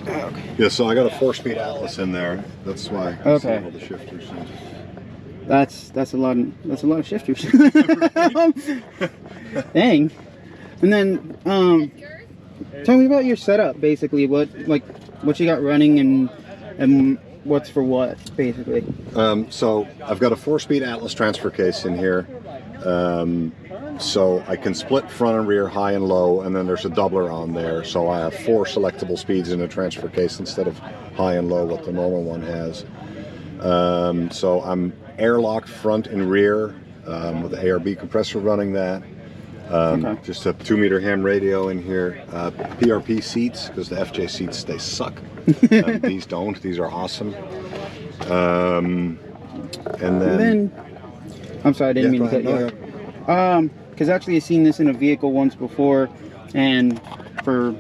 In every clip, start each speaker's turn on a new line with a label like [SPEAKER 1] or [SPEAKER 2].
[SPEAKER 1] Okay.
[SPEAKER 2] Yeah, so I got a 4-speed Atlas in there. That's why I see all the shifters.
[SPEAKER 1] That's a lot of shifters. Dang. And then tell me about your setup basically. What you got running and what's for what basically.
[SPEAKER 2] So I've got a 4-speed Atlas transfer case in here. So I can split front and rear, high and low, and then there's a doubler on there. So I have 4 selectable speeds in a transfer case instead of high and low, what the normal one has. So I'm airlocked front and rear with the ARB compressor running that. Just a 2-meter ham radio in here. PRP seats, because the FJ seats, they suck. These don't. These are awesome. And then
[SPEAKER 1] I'm sorry, I didn't mean to cut you off. Because actually I've seen this in a vehicle once before, and for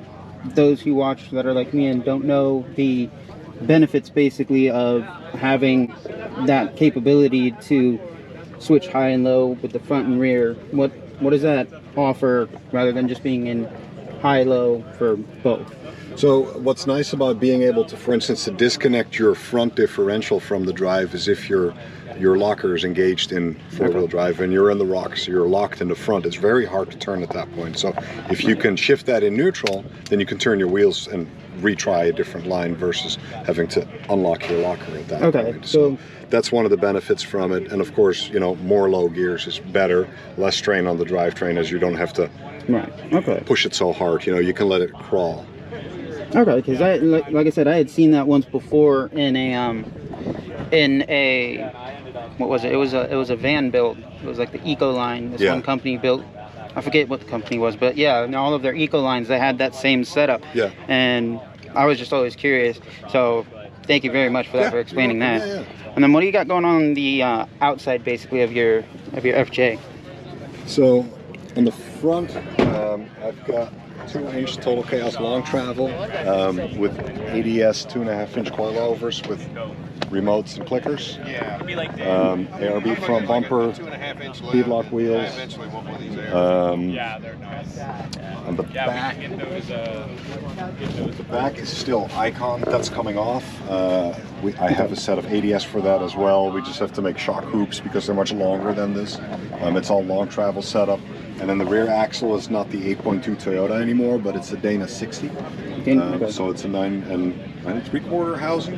[SPEAKER 1] those who watch that are like me and don't know the benefits basically of having that capability to switch high and low with the front and rear, what does that offer rather than just being in high-low for both?
[SPEAKER 2] So what's nice about being able to, for instance, to disconnect your front differential from the drive is if your locker is engaged in 4-wheel drive and you're in the rocks, you're locked in the front, it's very hard to turn at that point. So if you can shift that in neutral, then you can turn your wheels and retry a different line versus having to unlock your locker at that point. So that's one of the benefits from it. And of course, you know, more low gears is better, less strain on the drivetrain as you don't have to push it so hard. You know, you can let it crawl.
[SPEAKER 1] Okay, because like I said, I had seen that once before in a what was it? It was a van build. It was like the Eco line. This one company built. I forget what the company was, but yeah, in all of their Eco lines, they had that same setup. Yeah. And I was just always curious. So thank you very much for that, for explaining that. Yeah. And then what do you got going on the outside, basically, of your FJ?
[SPEAKER 2] So on the front, I've got 2-inch Total Chaos long travel with ADS 2.5-inch coilovers with remotes and clickers. ARB front bumper, speedlock wheels. On the back is still Icon. That's coming off. I have a set of ADS for that as well. We just have to make shock hoops because they're much longer than this. It's all long travel setup. And then the rear axle is not the 8.2 Toyota anymore, but it's a Dana 60. So it's a 9 3/4 housing,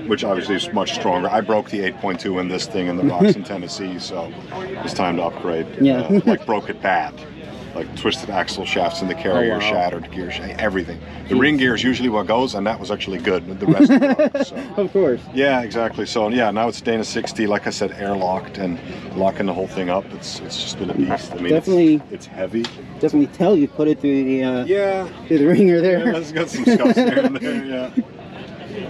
[SPEAKER 2] which obviously is much stronger. I broke the 8.2 in this thing in the rocks in Tennessee, so it's time to upgrade. Like broke it bad. Like twisted axle shafts in the carrier, shattered gear, everything. The ring gear is usually what goes, and that was actually good. The rest broke, so.
[SPEAKER 1] Of course.
[SPEAKER 2] Yeah, exactly. So yeah, now it's Dana 60. Like I said, airlocked and locking the whole thing up. It's just been a beast. I mean,
[SPEAKER 1] definitely,
[SPEAKER 2] it's heavy.
[SPEAKER 1] Definitely tell you put it through the through the ringer there.
[SPEAKER 2] Yeah, it's got some scuffs there and there. Yeah.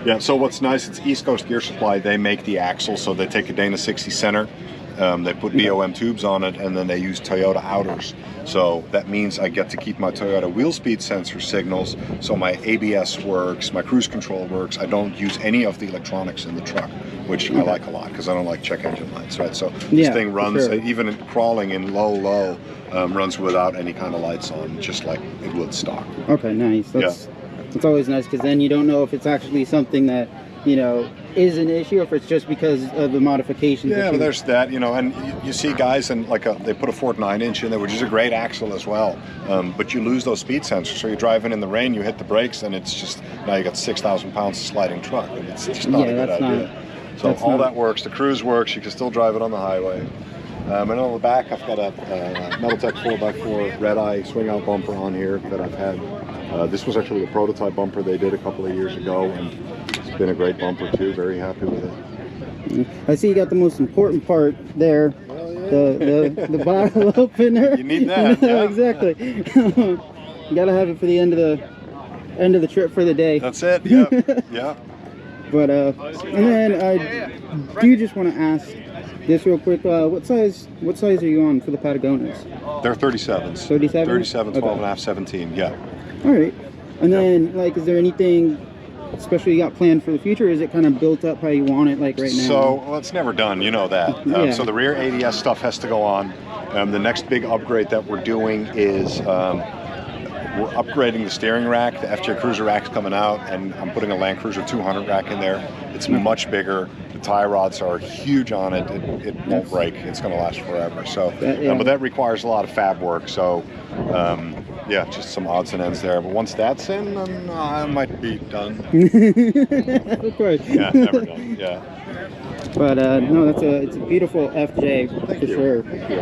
[SPEAKER 2] Yeah. So what's nice? It's East Coast Gear Supply. They make the axle, so they take a Dana 60 center. They put BOM tubes on it, and then they use Toyota outers. So that means I get to keep my Toyota wheel speed sensor signals, so my ABS works, my cruise control works. I don't use any of the electronics in the truck, which I like a lot because I don't like check engine lights, right? So this thing runs, even crawling in low, runs without any kind of lights on, just like it would stock.
[SPEAKER 1] Okay, nice. That's always nice because then you don't know if it's actually something that, you know, is an issue, or if it's just because of the modifications.
[SPEAKER 2] Yeah, but there's that, you know, and you see guys and they put a Ford 9-inch in there, which is a great axle as well, but you lose those speed sensors. So you're driving in the rain, you hit the brakes, and it's just, now you got 6,000 pounds of sliding truck, and it's just not a good idea. So all that works. The cruise works. You can still drive it on the highway. And on the back, I've got a Metaltech 4x4 red-eye swing-out bumper on here that I've had. This was actually a prototype bumper they did a couple of years ago, and it's been a great bumper too. Very happy with it.
[SPEAKER 1] I see you got the most important part there, the bottle opener.
[SPEAKER 2] You need that. Yeah.
[SPEAKER 1] Exactly. You gotta have it for the end of the trip for the day.
[SPEAKER 2] That's it. Yeah. Yeah.
[SPEAKER 1] But and then I do just want to ask this real quick. What size are you on for the Patagonias?
[SPEAKER 2] They're 37s.
[SPEAKER 1] 37?
[SPEAKER 2] 37, 12.5, 17. Yeah.
[SPEAKER 1] All right. And then, like, is there anything special you got planned for the future? Or is it kind of built up how you want it, like right now?
[SPEAKER 2] So, well, it's never done. You know that. So the rear ADS stuff has to go on. The next big upgrade that we're doing is We're upgrading the steering rack. The FJ Cruiser rack's coming out, and I'm putting a Land Cruiser 200 rack in there. It's much bigger. The tie rods are huge on it. It won't break. It's going to last forever. So, but that requires a lot of fab work. So, yeah, just some odds and ends there. But once that's in, then I might be done.
[SPEAKER 1] Of course.
[SPEAKER 2] Yeah, never done. Yeah.
[SPEAKER 1] But no, it's a beautiful FJ for sure.
[SPEAKER 2] Thank you.